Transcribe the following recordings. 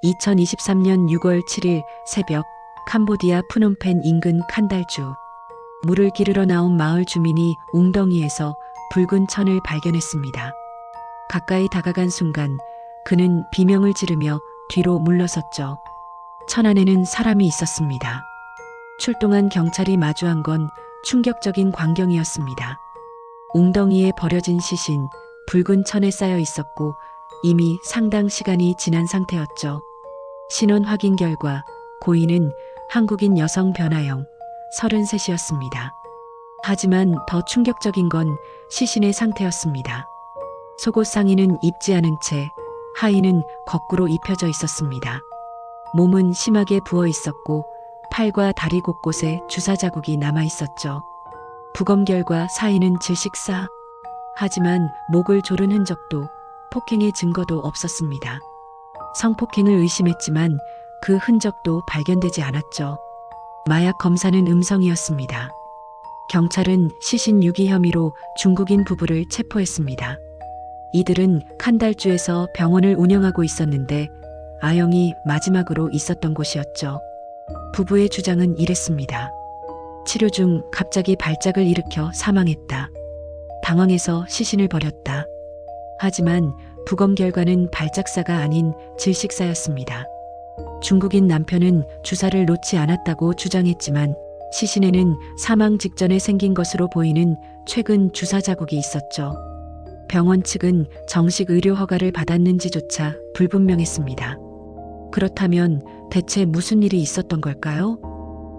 2023년 6월 7일 새벽 캄보디아 프놈펜 인근 칸달주. 물을 기르러 나온 마을 주민이 웅덩이에서 붉은 천을 발견했습니다. 가까이 다가간 순간 그는 비명을 지르며 뒤로 물러섰죠. 천 안에는 사람이 있었습니다. 출동한 경찰이 마주한 건 충격적인 광경이었습니다. 웅덩이에 버려진 시신, 붉은 천에 쌓여 있었고 이미 상당 시간이 지난 상태였죠. 신원 확인 결과 고인은 한국인 여성 변아영 33이었습니다. 하지만 더 충격적인 건 시신의 상태였습니다. 속옷 상의는 입지 않은 채 하의는 거꾸로 입혀져 있었습니다. 몸은 심하게 부어 있었고 팔과 다리 곳곳에 주사 자국이 남아 있었죠. 부검 결과 사인은 질식사. 하지만 목을 조른 흔적도 폭행의 증거도 없었습니다. 성폭행을 의심했지만 그 흔적도 발견되지 않았죠. 마약 검사는 음성이었습니다. 경찰은 시신 유기 혐의로 중국인 부부를 체포했습니다. 이들은 칸달주에서 병원을 운영하고 있었는데 아영이 마지막으로 있었던 곳이었죠. 부부의 주장은 이랬습니다. 치료 중 갑자기 발작을 일으켜 사망했다. 당황해서 시신을 버렸다. 하지만 부검 결과는 발작사가 아닌 질식사였습니다. 중국인 남편은 주사를 놓지 않았다고 주장했지만 시신에는 사망 직전에 생긴 것으로 보이는 최근 주사 자국이 있었죠. 병원 측은 정식 의료 허가를 받았는지조차 불분명했습니다. 그렇다면 대체 무슨 일이 있었던 걸까요?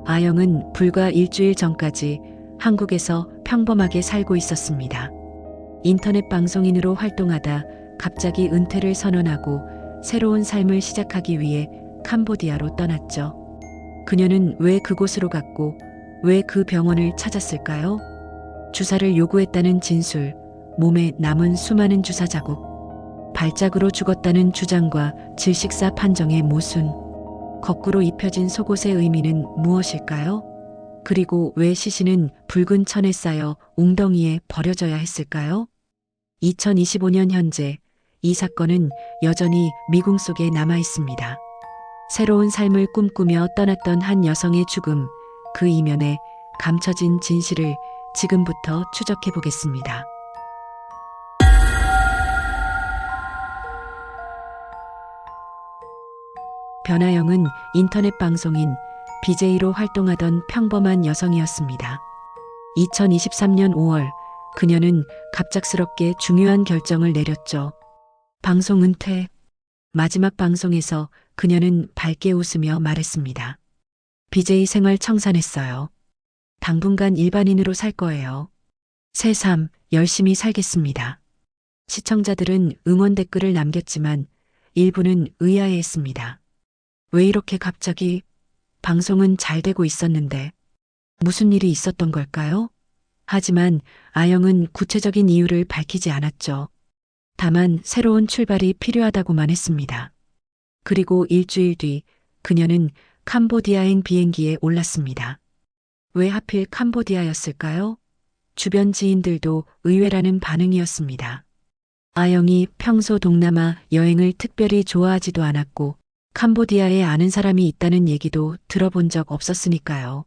아영은 불과 일주일 전까지 한국에서 평범하게 살고 있었습니다. 인터넷 방송인으로 활동하다 갑자기 은퇴를 선언하고 새로운 삶을 시작하기 위해 캄보디아로 떠났죠. 그녀는 왜 그곳으로 갔고 왜 그 병원을 찾았을까요? 주사를 요구했다는 진술, 몸에 남은 수많은 주사 자국, 발작으로 죽었다는 주장과 질식사 판정의 모순, 거꾸로 입혀진 속옷의 의미는 무엇일까요? 그리고 왜 시신은 붉은 천에 쌓여 웅덩이에 버려져야 했을까요? 2025년 현재 이 사건은 여전히 미궁 속에 남아 있습니다. 새로운 삶을 꿈꾸며 떠났던 한 여성의 죽음, 그 이면에 감춰진 진실을 지금부터 추적해 보겠습니다. 변아영은 인터넷 방송인 BJ로 활동하던 평범한 여성이었습니다. 2023년 5월 그녀는 갑작스럽게 중요한 결정을 내렸죠. 방송 은퇴. 마지막 방송에서 그녀는 밝게 웃으며 말했습니다. BJ 생활 청산했어요. 당분간 일반인으로 살 거예요. 새 삶 열심히 살겠습니다. 시청자들은 응원 댓글을 남겼지만 일부는 의아해했습니다. 왜 이렇게 갑자기? 방송은 잘 되고 있었는데 무슨 일이 있었던 걸까요? 하지만 아영은 구체적인 이유를 밝히지 않았죠. 다만 새로운 출발이 필요하다고만 했습니다. 그리고 일주일 뒤 그녀는 캄보디아행 비행기에 올랐습니다. 왜 하필 캄보디아였을까요? 주변 지인들도 의외라는 반응이었습니다. 아영이 평소 동남아 여행을 특별히 좋아하지도 않았고 캄보디아에 아는 사람이 있다는 얘기도 들어본 적 없었으니까요.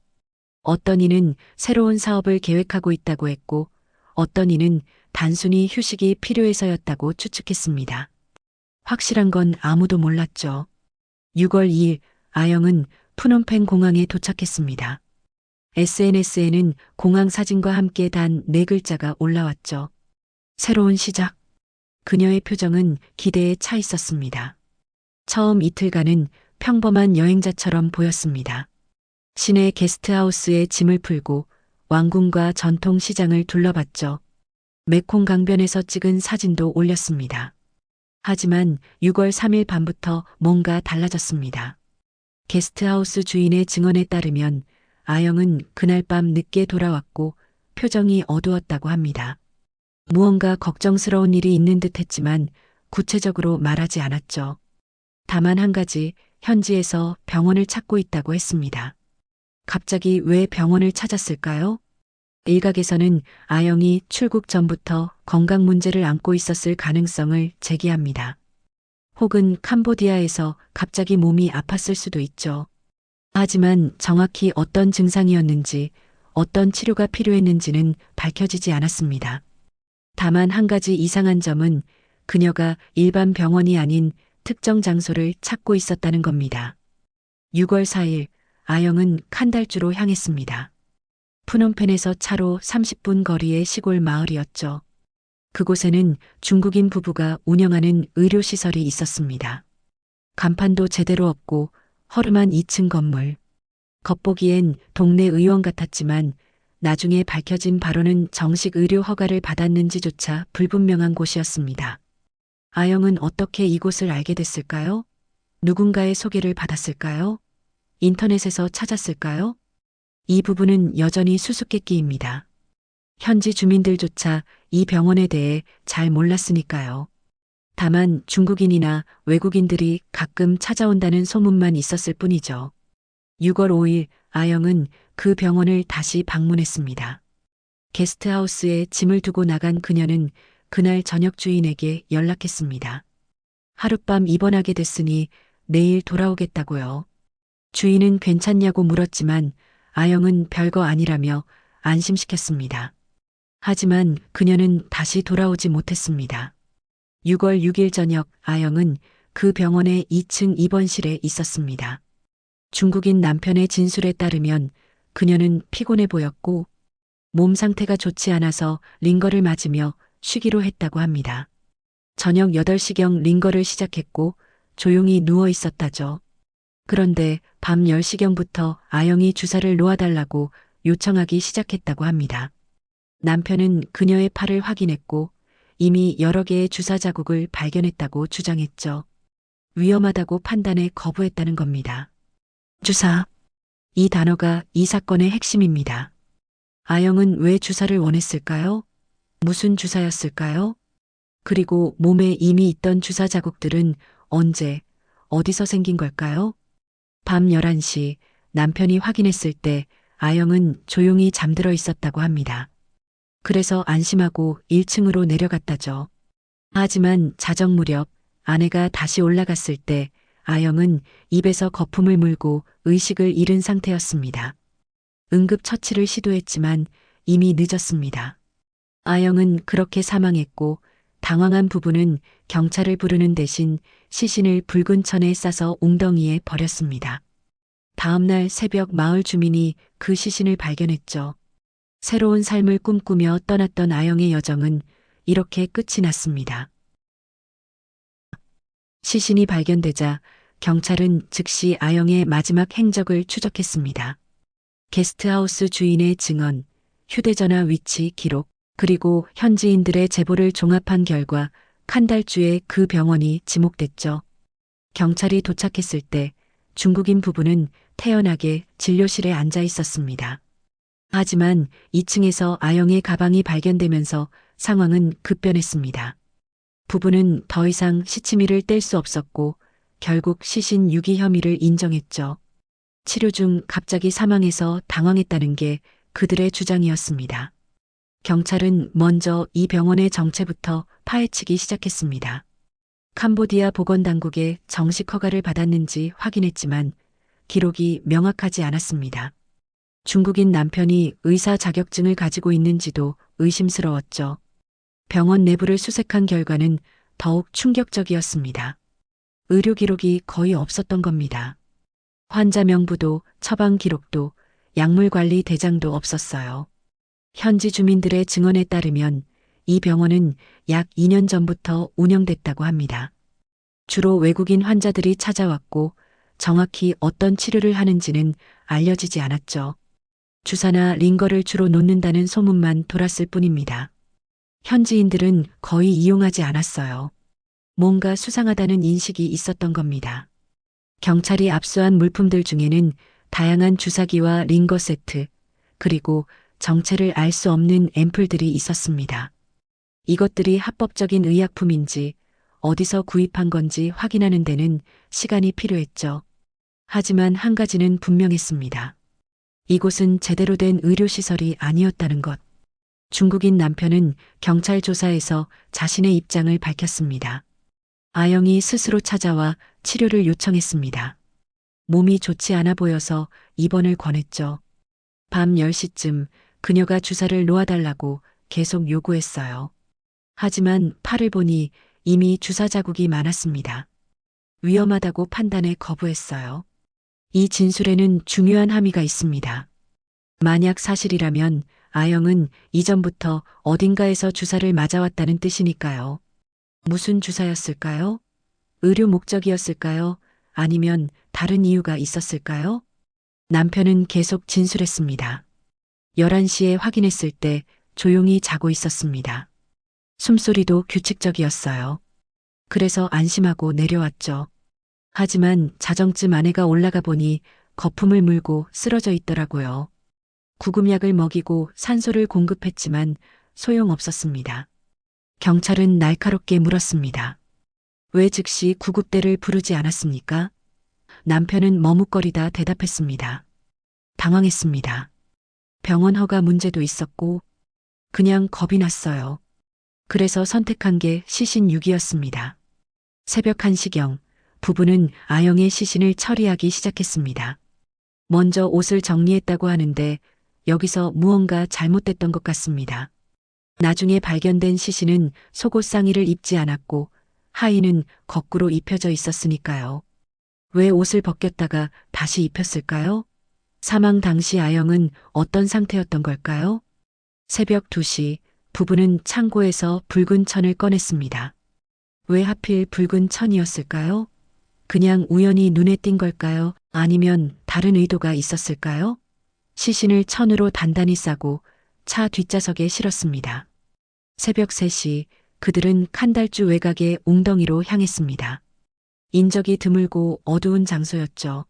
어떤 이는 새로운 사업을 계획하고 있다고 했고 어떤 이는 단순히 휴식이 필요해서였다고 추측했습니다. 확실한 건 아무도 몰랐죠. 6월 2일 아영은 프놈펜 공항에 도착했습니다. SNS에는 공항 사진과 함께 단 4글자가 올라왔죠. 새로운 시작. 그녀의 표정은 기대에 차 있었습니다. 처음 이틀간은 평범한 여행자처럼 보였습니다. 시내 게스트하우스에 짐을 풀고 왕궁과 전통시장을 둘러봤죠. 메콩 강변에서 찍은 사진도 올렸습니다. 하지만 6월 3일 밤부터 뭔가 달라졌습니다. 게스트하우스 주인의 증언에 따르면 아영은 그날 밤 늦게 돌아왔고 표정이 어두웠다고 합니다. 무언가 걱정스러운 일이 있는 듯 했지만 구체적으로 말하지 않았죠. 다만 한 가지, 현지에서 병원을 찾고 있다고 했습니다. 갑자기 왜 병원을 찾았을까요? 일각에서는 아영이 출국 전부터 건강 문제를 안고 있었을 가능성을 제기합니다. 혹은 캄보디아에서 갑자기 몸이 아팠을 수도 있죠. 하지만 정확히 어떤 증상이었는지, 어떤 치료가 필요했는지는 밝혀지지 않았습니다. 다만 한 가지 이상한 점은 그녀가 일반 병원이 아닌 특정 장소를 찾고 있었다는 겁니다. 6월 4일, 아영은 칸달주로 향했습니다. 푸놈펜에서 차로 30분 거리의 시골 마을이었죠. 그곳에는 중국인 부부가 운영하는 의료시설이 있었습니다. 간판도 제대로 없고 허름한 2층 건물. 겉보기엔 동네 의원 같았지만 나중에 밝혀진 바로는 정식 의료 허가를 받았는지조차 불분명한 곳이었습니다. 아영은 어떻게 이곳을 알게 됐을까요? 누군가의 소개를 받았을까요? 인터넷에서 찾았을까요? 이 부분은 여전히 수수께끼입니다. 현지 주민들조차 이 병원에 대해 잘 몰랐으니까요. 다만 중국인이나 외국인들이 가끔 찾아온다는 소문만 있었을 뿐이죠. 6월 5일 아영은 그 병원을 다시 방문했습니다. 게스트하우스에 짐을 두고 나간 그녀는 그날 저녁 주인에게 연락했습니다. 하룻밤 입원하게 됐으니 내일 돌아오겠다고요. 주인은 괜찮냐고 물었지만 아영은 별거 아니라며 안심시켰습니다. 하지만 그녀는 다시 돌아오지 못했습니다. 6월 6일 저녁 아영은 그 병원의 2층 입원실에 있었습니다. 중국인 남편의 진술에 따르면 그녀는 피곤해 보였고 몸 상태가 좋지 않아서 링거를 맞으며 쉬기로 했다고 합니다. 저녁 8시경 링거를 시작했고 조용히 누워 있었다죠. 그런데 밤 10시경부터 아영이 주사를 놓아달라고 요청하기 시작했다고 합니다. 남편은 그녀의 팔을 확인했고 이미 여러 개의 주사 자국을 발견했다고 주장했죠. 위험하다고 판단해 거부했다는 겁니다. 주사. 이 단어가 이 사건의 핵심입니다. 아영은 왜 주사를 원했을까요? 무슨 주사였을까요? 그리고 몸에 이미 있던 주사 자국들은 언제, 어디서 생긴 걸까요? 밤 11시 남편이 확인했을 때 아영은 조용히 잠들어 있었다고 합니다. 그래서 안심하고 1층으로 내려갔다죠. 하지만 자정 무렵 아내가 다시 올라갔을 때 아영은 입에서 거품을 물고 의식을 잃은 상태였습니다. 응급처치를 시도했지만 이미 늦었습니다. 아영은 그렇게 사망했고 당황한 부부는 경찰을 부르는 대신 시신을 붉은 천에 싸서 웅덩이에 버렸습니다. 다음날 새벽 마을 주민이 그 시신을 발견했죠. 새로운 삶을 꿈꾸며 떠났던 아영의 여정은 이렇게 끝이 났습니다. 시신이 발견되자 경찰은 즉시 아영의 마지막 행적을 추적했습니다. 게스트하우스 주인의 증언, 휴대전화 위치 기록, 그리고 현지인들의 제보를 종합한 결과 칸달주의 그 병원이 지목됐죠. 경찰이 도착했을 때 중국인 부부는 태연하게 진료실에 앉아 있었습니다. 하지만 2층에서 아영의 가방이 발견되면서 상황은 급변했습니다. 부부는 더 이상 시치미를 뗄 수 없었고 결국 시신 유기 혐의를 인정했죠. 치료 중 갑자기 사망해서 당황했다는 게 그들의 주장이었습니다. 경찰은 먼저 이 병원의 정체부터 파헤치기 시작했습니다. 캄보디아 보건당국의 정식 허가를 받았는지 확인했지만 기록이 명확하지 않았습니다. 중국인 남편이 의사 자격증을 가지고 있는지도 의심스러웠죠. 병원 내부를 수색한 결과는 더욱 충격적이었습니다. 의료 기록이 거의 없었던 겁니다. 환자 명부도 처방 기록도 약물 관리 대장도 없었어요. 현지 주민들의 증언에 따르면 이 병원은 약 2년 전부터 운영됐다고 합니다. 주로 외국인 환자들이 찾아왔고 정확히 어떤 치료를 하는지는 알려지지 않았죠. 주사나 링거를 주로 놓는다는 소문만 돌았을 뿐입니다. 현지인들은 거의 이용하지 않았어요. 뭔가 수상하다는 인식이 있었던 겁니다. 경찰이 압수한 물품들 중에는 다양한 주사기와 링거 세트, 그리고 정체를 알 수 없는 앰플들이 있었습니다. 이것들이 합법적인 의약품인지 어디서 구입한 건지 확인하는 데는 시간이 필요했죠. 하지만 한 가지는 분명했습니다. 이곳은 제대로 된 의료시설이 아니었다는 것. 중국인 남편은 경찰 조사에서 자신의 입장을 밝혔습니다. 아영이 스스로 찾아와 치료를 요청했습니다. 몸이 좋지 않아 보여서 입원을 권했죠. 밤 10시쯤 그녀가 주사를 놓아달라고 계속 요구했어요. 하지만 팔을 보니 이미 주사 자국이 많았습니다. 위험하다고 판단해 거부했어요. 이 진술에는 중요한 함의가 있습니다. 만약 사실이라면 아영은 이전부터 어딘가에서 주사를 맞아왔다는 뜻이니까요. 무슨 주사였을까요? 의료 목적이었을까요? 아니면 다른 이유가 있었을까요? 남편은 계속 진술했습니다. 11시에 확인했을 때 조용히 자고 있었습니다. 숨소리도 규칙적이었어요. 그래서 안심하고 내려왔죠. 하지만 자정쯤 아내가 올라가 보니 거품을 물고 쓰러져 있더라고요. 구급약을 먹이고 산소를 공급했지만 소용없었습니다. 경찰은 날카롭게 물었습니다. 왜 즉시 구급대를 부르지 않았습니까? 남편은 머뭇거리다 대답했습니다. 당황했습니다. 병원 허가 문제도 있었고 그냥 겁이 났어요. 그래서 선택한 게 시신유기였습니다. 새벽 1시경 부부는 아영의 시신을 처리하기 시작했습니다. 먼저 옷을 정리했다고 하는데 여기서 무언가 잘못됐던 것 같습니다. 나중에 발견된 시신은 속옷 상의를 입지 않았고 하의는 거꾸로 입혀져 있었으니까요. 왜 옷을 벗겼다가 다시 입혔을까요? 사망 당시 아영은 어떤 상태였던 걸까요? 새벽 2시 부부는 창고에서 붉은 천을 꺼냈습니다. 왜 하필 붉은 천이었을까요? 그냥 우연히 눈에 띈 걸까요? 아니면 다른 의도가 있었을까요? 시신을 천으로 단단히 싸고 차 뒷좌석에 실었습니다. 새벽 3시 그들은 칸달주 외곽의 웅덩이로 향했습니다. 인적이 드물고 어두운 장소였죠.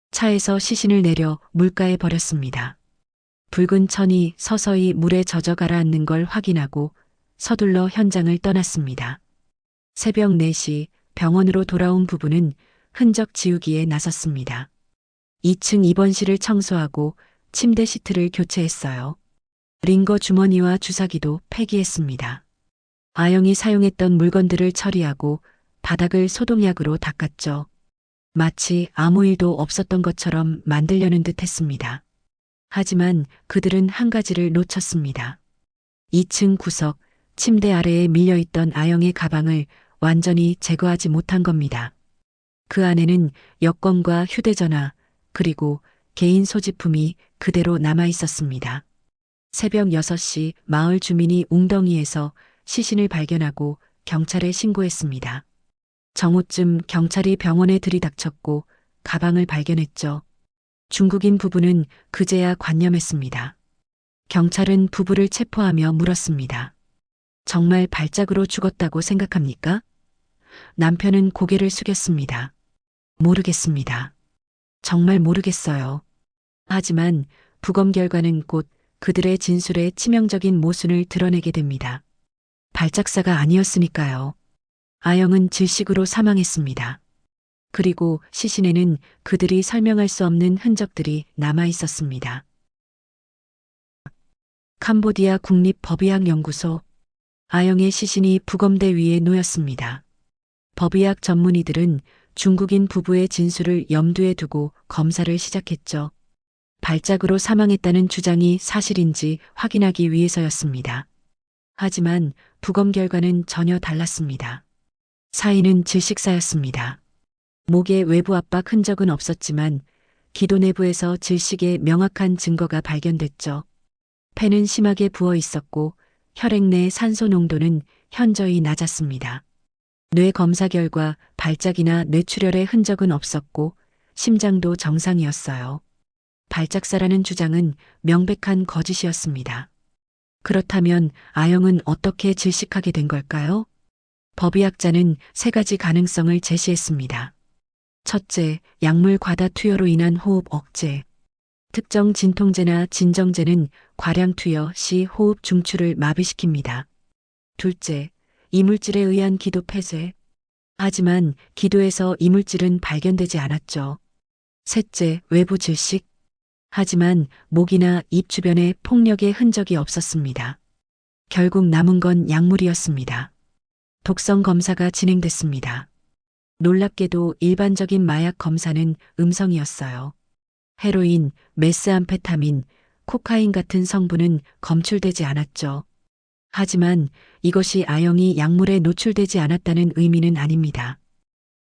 차에서 시신을 내려 물가에 버렸습니다. 붉은 천이 서서히 물에 젖어 가라앉는 걸 확인하고 서둘러 현장을 떠났습니다. 새벽 4시 병원으로 돌아온 부부는 흔적 지우기에 나섰습니다. 2층 입원실을 청소하고 침대 시트를 교체했어요. 링거 주머니와 주사기도 폐기했습니다. 아영이 사용했던 물건들을 처리하고 바닥을 소독약으로 닦았죠. 마치 아무 일도 없었던 것처럼 만들려는 듯 했습니다. 하지만 그들은 한 가지를 놓쳤습니다. 2층 구석, 침대 아래에 밀려있던 아영의 가방을 완전히 제거하지 못한 겁니다. 그 안에는 여권과 휴대전화, 그리고 개인 소지품이 그대로 남아 있었습니다. 새벽 6시 마을 주민이 웅덩이에서 시신을 발견하고 경찰에 신고했습니다. 정오쯤 경찰이 병원에 들이닥쳤고 가방을 발견했죠. 중국인 부부는 그제야 관념했습니다. 경찰은 부부를 체포하며 물었습니다. 정말 발작으로 죽었다고 생각합니까? 남편은 고개를 숙였습니다. 모르겠습니다. 정말 모르겠어요. 하지만 부검 결과는 곧 그들의 진술의 치명적인 모순을 드러내게 됩니다. 발작사가 아니었으니까요. 아영은 질식으로 사망했습니다. 그리고 시신에는 그들이 설명할 수 없는 흔적들이 남아 있었습니다. 캄보디아 국립법의학연구소. 아영의 시신이 부검대 위에 놓였습니다. 법의학 전문의들은 중국인 부부의 진술을 염두에 두고 검사를 시작했죠. 발작으로 사망했다는 주장이 사실인지 확인하기 위해서였습니다. 하지만 부검 결과는 전혀 달랐습니다. 사인은 질식사였습니다. 목에 외부 압박 흔적은 없었지만 기도 내부에서 질식의 명확한 증거가 발견됐죠. 폐는 심하게 부어 있었고 혈액 내 산소 농도는 현저히 낮았습니다. 뇌 검사 결과 발작이나 뇌출혈의 흔적은 없었고 심장도 정상이었어요. 발작사라는 주장은 명백한 거짓이었습니다. 그렇다면 아영은 어떻게 질식하게 된 걸까요? 법의학자는 3가지 가능성을 제시했습니다. 첫째, 약물 과다 투여로 인한 호흡 억제. 특정 진통제나 진정제는 과량 투여 시 호흡 중추를 마비시킵니다. 둘째, 이물질에 의한 기도 폐쇄. 하지만 기도에서 이물질은 발견되지 않았죠. 셋째, 외부 질식. 하지만 목이나 입 주변에 폭력의 흔적이 없었습니다. 결국 남은 건 약물이었습니다. 독성 검사가 진행됐습니다. 놀랍게도 일반적인 마약 검사는 음성이었어요. 헤로인, 메스암페타민, 코카인 같은 성분은 검출되지 않았죠. 하지만 이것이 아영이 약물에 노출되지 않았다는 의미는 아닙니다.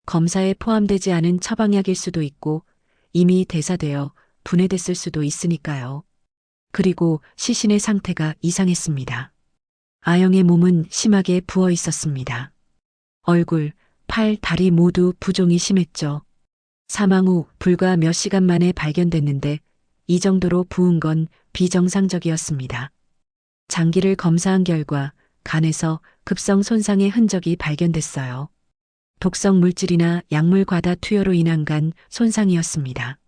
검사에 포함되지 않은 처방약일 수도 있고 이미 대사되어 분해됐을 수도 있으니까요. 그리고 시신의 상태가 이상했습니다. 아영의 몸은 심하게 부어 있었습니다. 얼굴, 팔, 다리 모두 부종이 심했죠. 사망 후 불과 몇 시간 만에 발견됐는데 이 정도로 부은 건 비정상적이었습니다. 장기를 검사한 결과 간에서 급성 손상의 흔적이 발견됐어요. 독성 물질이나 약물 과다 투여로 인한 간 손상이었습니다.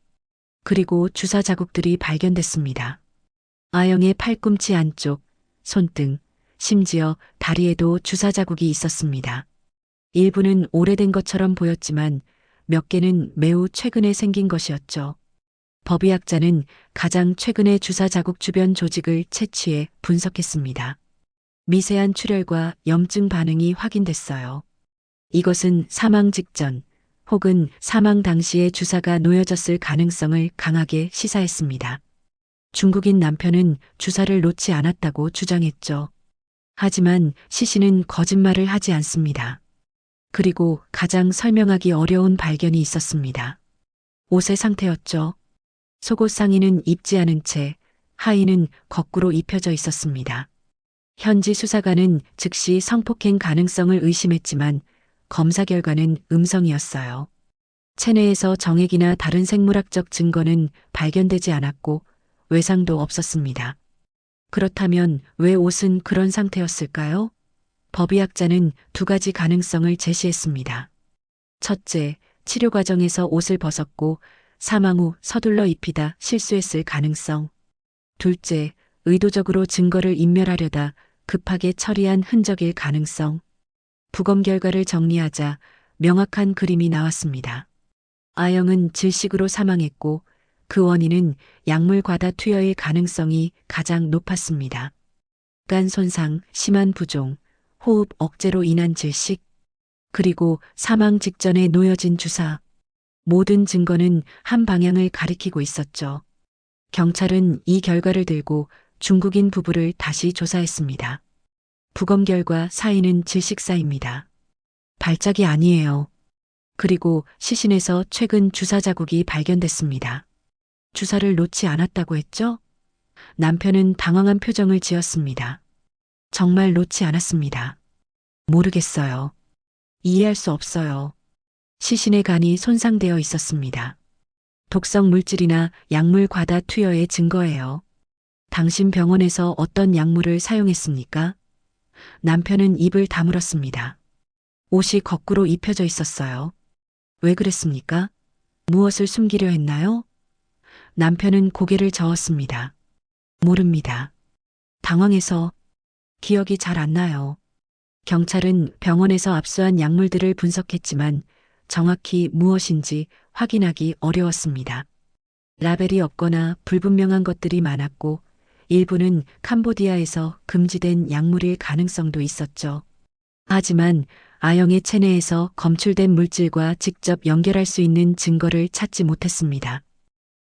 그리고 주사 자국들이 발견됐습니다. 아영의 팔꿈치 안쪽, 손등, 심지어 다리에도 주사 자국이 있었습니다. 일부는 오래된 것처럼 보였지만 몇 개는 매우 최근에 생긴 것이었죠. 법의학자는 가장 최근에 주사 자국 주변 조직을 채취해 분석했습니다. 미세한 출혈과 염증 반응이 확인됐어요. 이것은 사망 직전 혹은 사망 당시에 주사가 놓여졌을 가능성을 강하게 시사했습니다. 중국인 남편은 주사를 놓지 않았다고 주장했죠. 하지만 시신은 거짓말을 하지 않습니다. 그리고 가장 설명하기 어려운 발견이 있었습니다. 옷의 상태였죠. 속옷 상의는 입지 않은 채 하의는 거꾸로 입혀져 있었습니다. 현지 수사관은 즉시 성폭행 가능성을 의심했지만 검사 결과는 음성이었어요. 체내에서 정액이나 다른 생물학적 증거는 발견되지 않았고 외상도 없었습니다. 그렇다면 왜 옷은 그런 상태였을까요? 법의학자는 두 가지 가능성을 제시했습니다. 첫째, 치료 과정에서 옷을 벗었고 사망 후 서둘러 입히다 실수했을 가능성. 둘째, 의도적으로 증거를 인멸하려다 급하게 처리한 흔적일 가능성. 부검 결과를 정리하자 명확한 그림이 나왔습니다. 아영은 질식으로 사망했고 그 원인은 약물 과다 투여일 가능성이 가장 높았습니다. 간 손상, 심한 부종, 호흡 억제로 인한 질식, 그리고 사망 직전에 놓여진 주사. 모든 증거는 한 방향을 가리키고 있었죠. 경찰은 이 결과를 들고 중국인 부부를 다시 조사했습니다. 부검 결과 사인은 질식사입니다. 발작이 아니에요. 그리고 시신에서 최근 주사 자국이 발견됐습니다. 주사를 놓지 않았다고 했죠? 남편은 당황한 표정을 지었습니다. 정말 놓지 않았습니다. 모르겠어요. 이해할 수 없어요. 시신의 간이 손상되어 있었습니다. 독성 물질이나 약물 과다 투여의 증거예요. 당신 병원에서 어떤 약물을 사용했습니까? 남편은 입을 다물었습니다. 옷이 거꾸로 입혀져 있었어요. 왜 그랬습니까? 무엇을 숨기려 했나요? 남편은 고개를 저었습니다. 모릅니다. 당황해서 기억이 잘 안 나요. 경찰은 병원에서 압수한 약물들을 분석했지만 정확히 무엇인지 확인하기 어려웠습니다. 라벨이 없거나 불분명한 것들이 많았고 일부는 캄보디아에서 금지된 약물일 가능성도 있었죠. 하지만 아영의 체내에서 검출된 물질과 직접 연결할 수 있는 증거를 찾지 못했습니다.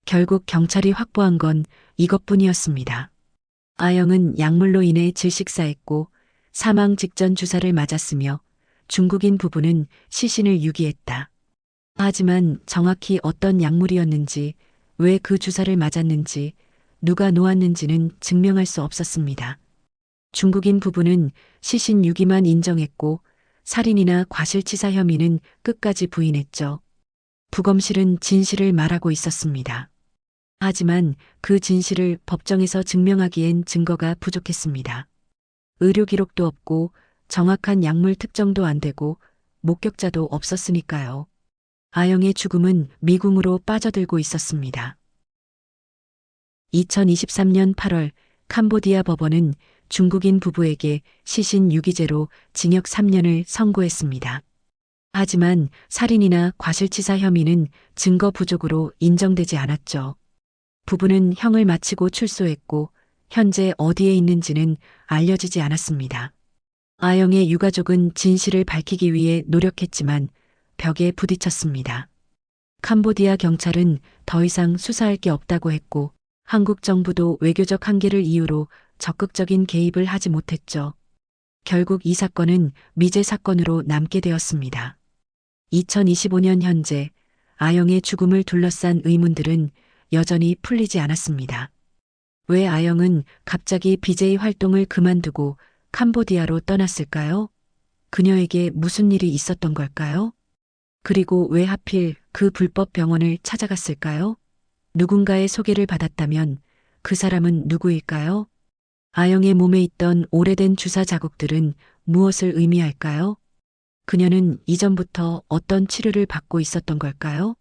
결국 경찰이 확보한 건 이것뿐이었습니다. 아영은 약물로 인해 질식사했고 사망 직전 주사를 맞았으며 중국인 부부는 시신을 유기했다. 하지만 정확히 어떤 약물이었는지, 왜 그 주사를 맞았는지, 누가 놓았는지는 증명할 수 없었습니다. 중국인 부부는 시신 유기만 인정했고 살인이나 과실치사 혐의는 끝까지 부인했죠. 부검실은 진실을 말하고 있었습니다. 하지만 그 진실을 법정에서 증명하기엔 증거가 부족했습니다. 의료 기록도 없고 정확한 약물 특정도 안 되고 목격자도 없었으니까요. 아영의 죽음은 미궁으로 빠져들고 있었습니다. 2023년 8월 캄보디아 법원은 중국인 부부에게 시신 유기죄로 징역 3년을 선고했습니다. 하지만 살인이나 과실치사 혐의는 증거 부족으로 인정되지 않았죠. 부부는 형을 마치고 출소했고 현재 어디에 있는지는 알려지지 않았습니다. 아영의 유가족은 진실을 밝히기 위해 노력했지만 벽에 부딪혔습니다. 캄보디아 경찰은 더 이상 수사할 게 없다고 했고 한국 정부도 외교적 한계를 이유로 적극적인 개입을 하지 못했죠. 결국 이 사건은 미제 사건으로 남게 되었습니다. 2025년 현재 아영의 죽음을 둘러싼 의문들은 여전히 풀리지 않았습니다. 왜 아영은 갑자기 BJ 활동을 그만두고 캄보디아로 떠났을까요? 그녀에게 무슨 일이 있었던 걸까요? 그리고 왜 하필 그 불법 병원을 찾아갔을까요? 누군가의 소개를 받았다면 그 사람은 누구일까요? 아영의 몸에 있던 오래된 주사 자국들은 무엇을 의미할까요? 그녀는 이전부터 어떤 치료를 받고 있었던 걸까요?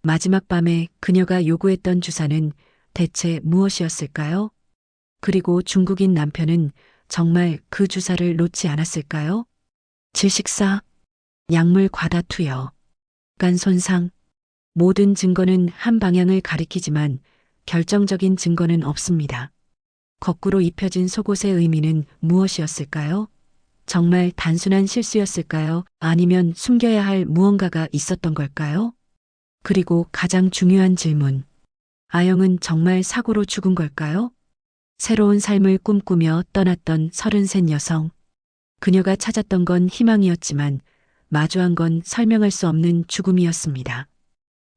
마지막 밤에 그녀가 요구했던 주사는 대체 무엇이었을까요? 그리고 중국인 남편은 정말 그 주사를 놓지 않았을까요? 질식사, 약물 과다 투여, 간 손상, 모든 증거는 한 방향을 가리키지만 결정적인 증거는 없습니다. 거꾸로 입혀진 속옷의 의미는 무엇이었을까요? 정말 단순한 실수였을까요? 아니면 숨겨야 할 무언가가 있었던 걸까요? 그리고 가장 중요한 질문. 아영은 정말 사고로 죽은 걸까요? 새로운 삶을 꿈꾸며 떠났던 33 여성. 그녀가 찾았던 건 희망이었지만 마주한 건 설명할 수 없는 죽음이었습니다.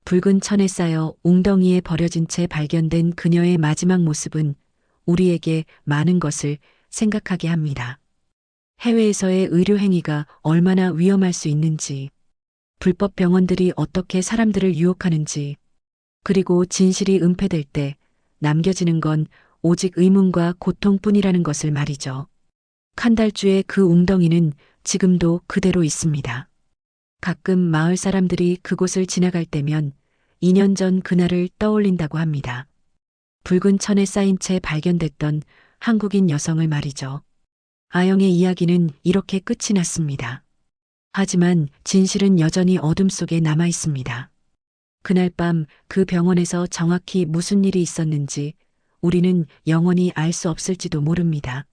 붉은 천에 쌓여 웅덩이에 버려진 채 발견된 그녀의 마지막 모습은 우리에게 많은 것을 생각하게 합니다. 해외에서의 의료 행위가 얼마나 위험할 수 있는지, 불법 병원들이 어떻게 사람들을 유혹하는지, 그리고 진실이 은폐될 때 남겨지는 건 오직 의문과 고통뿐이라는 것을 말이죠. 칸달주의 그 웅덩이는 지금도 그대로 있습니다. 가끔 마을 사람들이 그곳을 지나갈 때면 2년 전 그날을 떠올린다고 합니다. 붉은 천에 쌓인 채 발견됐던 한국인 여성을 말이죠. 아영의 이야기는 이렇게 끝이 났습니다. 하지만 진실은 여전히 어둠 속에 남아 있습니다. 그날 밤 그 병원에서 정확히 무슨 일이 있었는지 우리는 영원히 알 수 없을지도 모릅니다.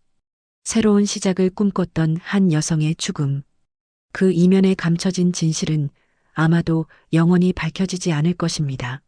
새로운 시작을 꿈꿨던 한 여성의 죽음. 그 이면에 감춰진 진실은 아마도 영원히 밝혀지지 않을 것입니다.